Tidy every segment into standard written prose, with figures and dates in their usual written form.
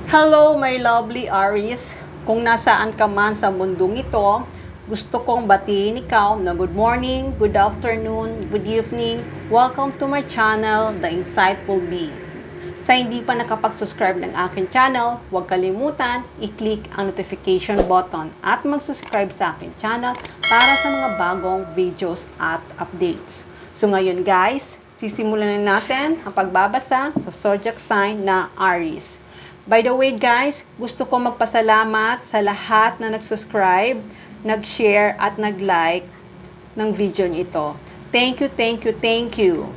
Hello, my lovely Aries. Kung nasaan ka man sa mundong ito, gusto kong batiin ikaw na good morning, good afternoon, good evening. Welcome to my channel, The Insightful Bee. Sa hindi pa nakapag-subscribe ng aking channel, huwag kalimutan i-click ang notification button at mag-subscribe sa aking channel para sa mga bagong videos at updates. So ngayon guys, sisimulan na natin ang pagbabasa sa zodiac sign na Aries. By the way guys, gusto ko magpasalamat sa lahat na nag-subscribe, nag-share at nag-like ng video nito. Thank you, thank you, thank you.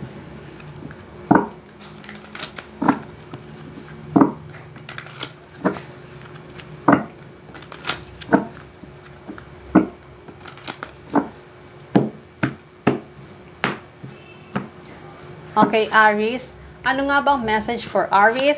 Okay, Aries. Ano nga bang message for Aries?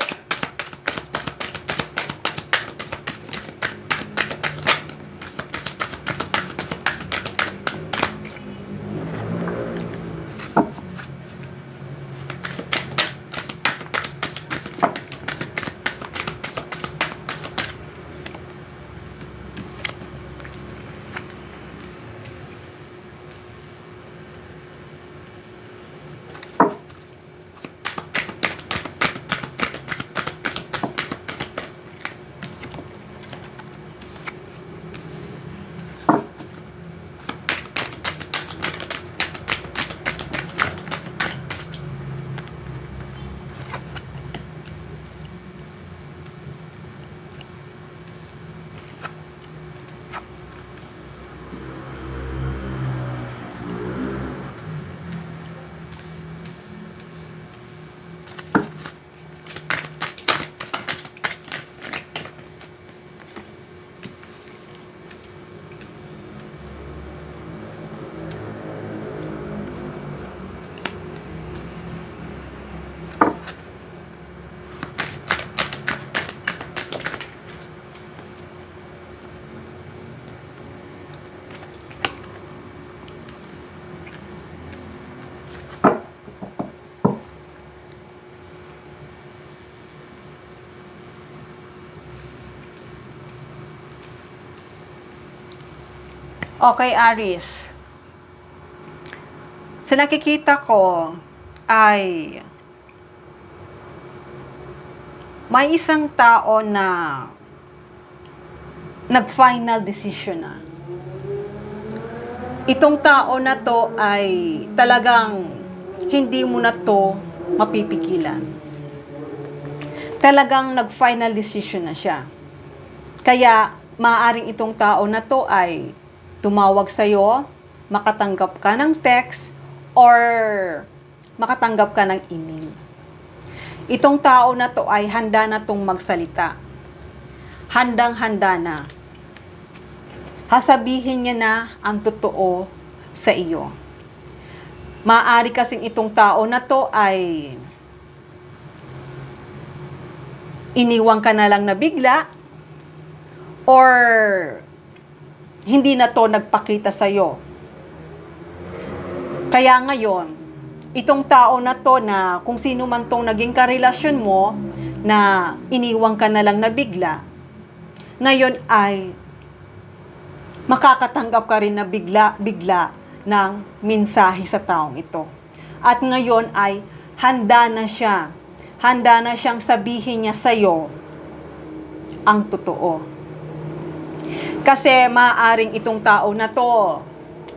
Okay, Aries. Sa nakikita ko ay may isang tao na nag-final decision na. Itong tao na to ay talagang hindi mo na to mapipigilan. Talagang nag-final decision na siya. Kaya maaaring itong tao na to ay tumawag sa'yo, makatanggap ka ng text, or makatanggap ka ng email. Itong tao na to ay handa na tong magsalita. Handang-handa na. Hasabihin niya na ang totoo sa iyo. Maaari kasing itong tao na to ay iniwang ka na lang na bigla, or hindi na to nagpakita sa'yo. Kaya ngayon, itong tao na to na kung sino man tong naging karelasyon mo, na iniwang ka na lang na bigla, ngayon ay makakatanggap ka rin na bigla ng mensahe sa taong ito. At ngayon ay handa na siya. Handa na siyang sabihin niya sa'yo ang totoo. Kasi maaaring itong tao na to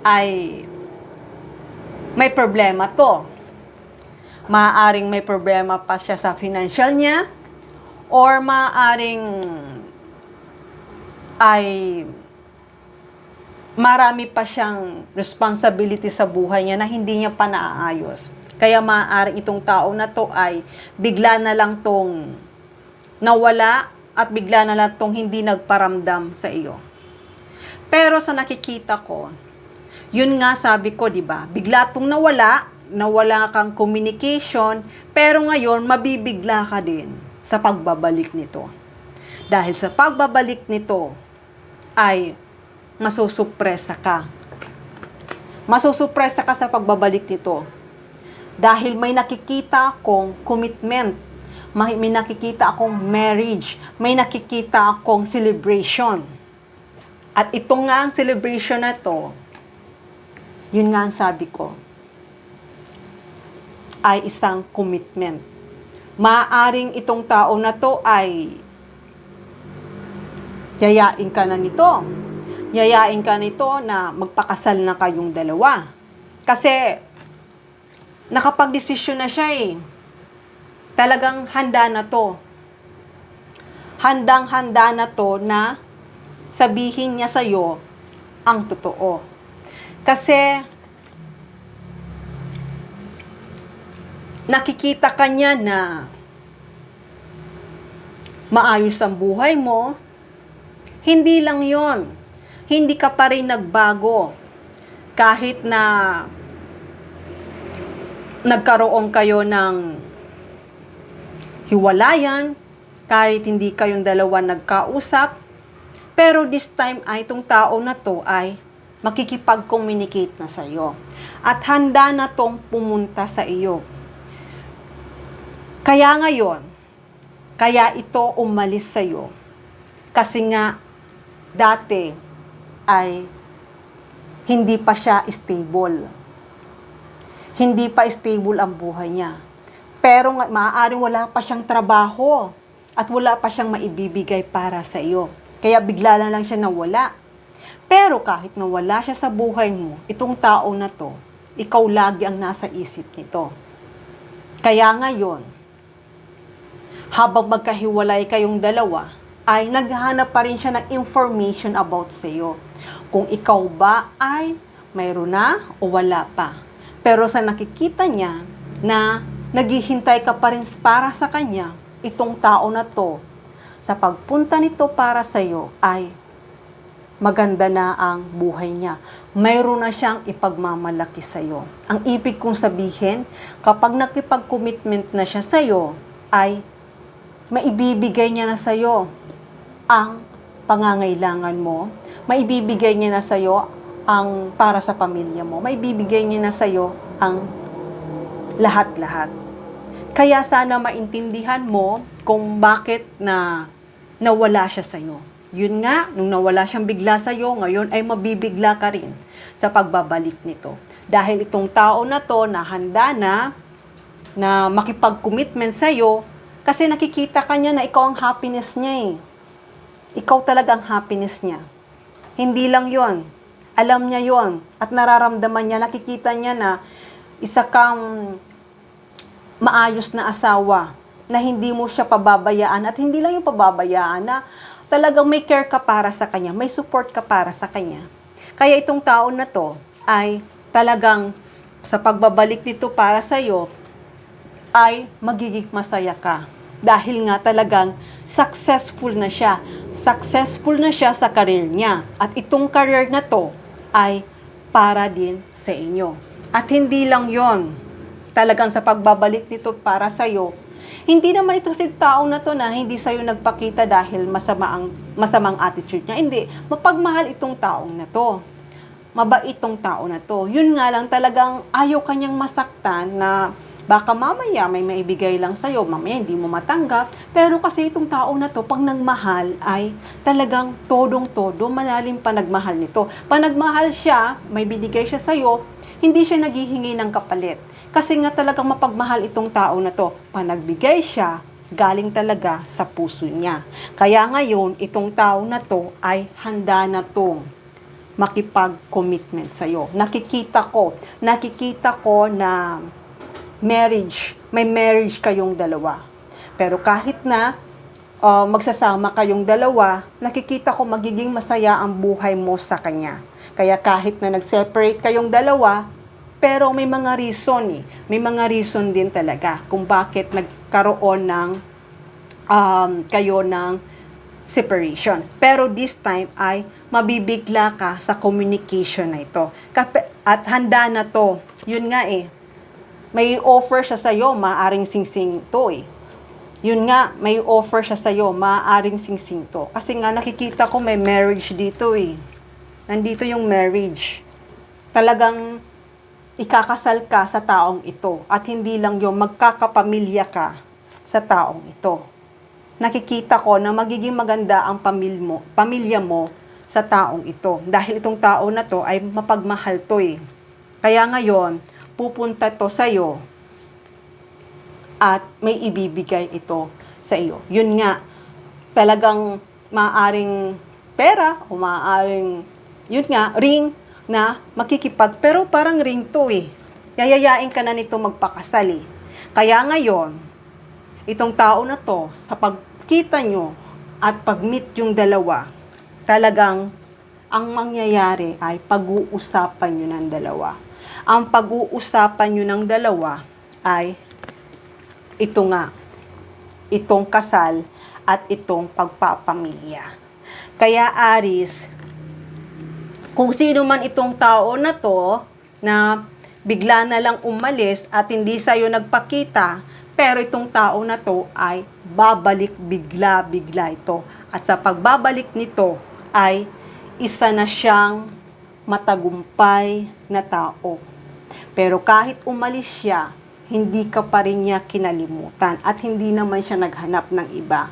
ay may problema to. Maaaring may problema pa siya sa financial niya, or maaaring ay marami pa siyang responsibility sa buhay niya na hindi niya pa naaayos. Kaya maaaring itong tao na to ay bigla na lang tong nawala at bigla na lang tong hindi nagparamdam sa iyo. Pero sa nakikita ko, yun nga sabi ko, di ba? Bigla tong nawala kang communication, pero ngayon mabibigla ka din sa pagbabalik nito. Dahil sa pagbabalik nito ay masusupresa ka. Masusupresa ka sa pagbabalik nito. Dahil may nakikita kong commitment, may nakikita akong marriage, may nakikita akong celebration. At ito nga ang celebration na to, yun nga ang sabi ko, ay isang commitment. Maaring itong tao na to ay yayain ka na nito. Yayain ka nito na magpakasal na kayong dalawa. Kasi nakapag-desisyon na siya eh. Talagang handa na to. Handang-handa na to na sabihin niya sa'yo ang totoo. Kasi nakikita ka niya na maayos ang buhay mo. Hindi lang yon. Hindi ka pa rin nagbago. Kahit na nagkaroon kayo ng hiwalayan, kahit hindi kayong dalawa nagkausap, pero this time ay itong tao na to ay makikipag-communicate na sa iyo. At handa na tong pumunta sa iyo. Kaya ngayon, kaya ito umalis sa iyo. Kasi nga, dati ay hindi pa siya stable. Hindi pa stable ang buhay niya. Pero maaaring wala pa siyang trabaho at wala pa siyang maibibigay para sa iyo. Kaya bigla lang siya nawala. Pero kahit nawala siya sa buhay mo, itong tao na to, ikaw lagi ang nasa isip nito. Kaya ngayon, habang magkahiwalay kayong dalawa, ay naghahanap pa rin siya ng information about sa iyo. Kung ikaw ba ay mayroon na o wala pa. Pero sa nakikita niya na naghihintay ka pa rin para sa kanya, itong tao na to, sa pagpunta nito para sa iyo ay maganda na ang buhay niya. Mayroon na siyang ipagmamalaki sa iyo. Ang ibig kong sabihin, kapag nakipag-commitment na siya sa iyo, ay maibibigay niya na sa iyo ang pangangailangan mo, maibibigay niya na sa iyo ang para sa pamilya mo, maibibigay niya na sa iyo ang lahat-lahat. Kaya sana maintindihan mo kung bakit na nawala siya sa iyo. Yun nga, nung nawala siyang bigla sa iyo, ngayon ay mabibigla ka rin sa pagbabalik nito. Dahil itong tao na to na handa na makipag-commitment sa iyo, kasi nakikita ka niya na ikaw ang happiness niya eh. Ikaw talaga ang happiness niya. Hindi lang yon. Alam niya yon. At nararamdaman niya, nakikita niya na isa kang maayos na asawa na hindi mo siya pababayaan. At hindi lang yung pababayaan na talagang may care ka para sa kanya, may support ka para sa kanya. Kaya itong tao na to ay talagang sa pagbabalik nito para sa iyo ay magiging masaya ka. Dahil nga talagang successful na siya. Successful na siya sa career niya. At itong career na to ay para din sa inyo. At hindi lang yon. Talagang sa pagbabalik nito para sa iyo, hindi naman ito si tao na to na hindi sa'yo nagpakita dahil masamang attitude niya. Hindi. Mapagmahal itong taong na to. Mabait itong tao na to. Yun nga lang talagang ayaw kanyang masaktan na baka mamaya may maibigay lang sa'yo, mamaya hindi mo matanggap. Pero kasi itong tao na to, pag nagmahal ay talagang todong-todo, malalim pa nagmahal nito. Pag nagmahal siya, may binigay siya sa'yo, hindi siya naghihingi ng kapalit. Kasi nga talagang mapagmahal itong tao na to. Pag nagbigay siya, galing talaga sa puso niya. Kaya ngayon, itong tao na to ay handa na tong makipag-commitment sa'yo. Nakikita ko na may marriage kayong dalawa. Pero kahit na magsasama kayong dalawa, nakikita ko magiging masaya ang buhay mo sa kanya. Kaya kahit na nag-separate kayong dalawa, pero may mga reason May mga reason din talaga kung bakit nagkaroon ng kayo ng separation. Pero this time ay mabibigla ka sa communication na ito. At handa na to. Yun nga may offer siya sa'yo, maaaring singsing to Yun nga, may offer siya sa'yo, maaaring singsing to. Kasi nga nakikita ko may marriage dito Nandito yung marriage. Talagang ikakasal ka sa taong ito. At hindi lang yung magkakapamilya ka sa taong ito. Nakikita ko na magiging maganda ang pamilya mo sa taong ito. Dahil itong tao na to ay mapagmahal to eh. Kaya ngayon, pupunta to sa'yo at may ibibigay ito sa iyo. Yun nga, talagang maaring pera o maaring, yun nga, ring na makikipag, pero parang ring to eh. Yayayain ka na nito magpakasal eh. Kaya ngayon, itong tao na to, sa pagkita nyo at pag-meet yung dalawa, talagang ang mangyayari ay pag-uusapan nyo ng dalawa. Ang pag-uusapan nyo ng dalawa ay ito nga, itong kasal at itong pagpapamilya. Kaya Aries, kung sino man itong tao na to na bigla na lang umalis at hindi sa'yo nagpakita, pero itong tao na to ay babalik bigla-bigla ito. At sa pagbabalik nito ay isa na siyang matagumpay na tao. Pero kahit umalis siya, hindi ka pa rin niya kinalimutan at hindi naman siya naghanap ng iba.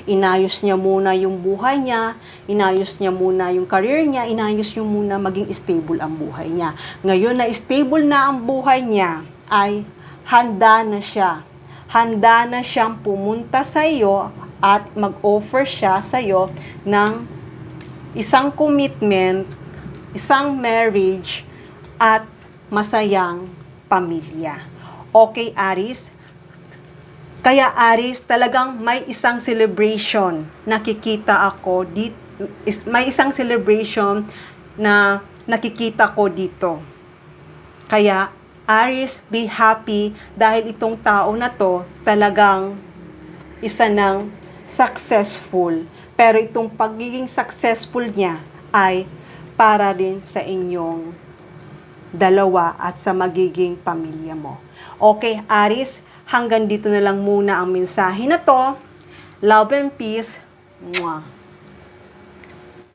Inayos niya muna yung buhay niya, inayos niya muna yung career niya, inayos niya muna maging stable ang buhay niya. Ngayon na stable na ang buhay niya, ay handa na siya. Handa na siyang pumunta sa iyo at mag-offer siya sa iyo ng isang commitment, isang marriage, at masayang pamilya. Okay, Aries? Kaya Aries, talagang may isang celebration nakikita ako dito. May isang celebration na nakikita ko dito. Kaya Aries, be happy dahil itong tao na to talagang isa ng successful. Pero itong pagiging successful niya ay para rin sa inyong dalawa at sa magiging pamilya mo. Okay, Aries, hanggang dito na lang muna ang mensahe na to. Love and peace. Mwah.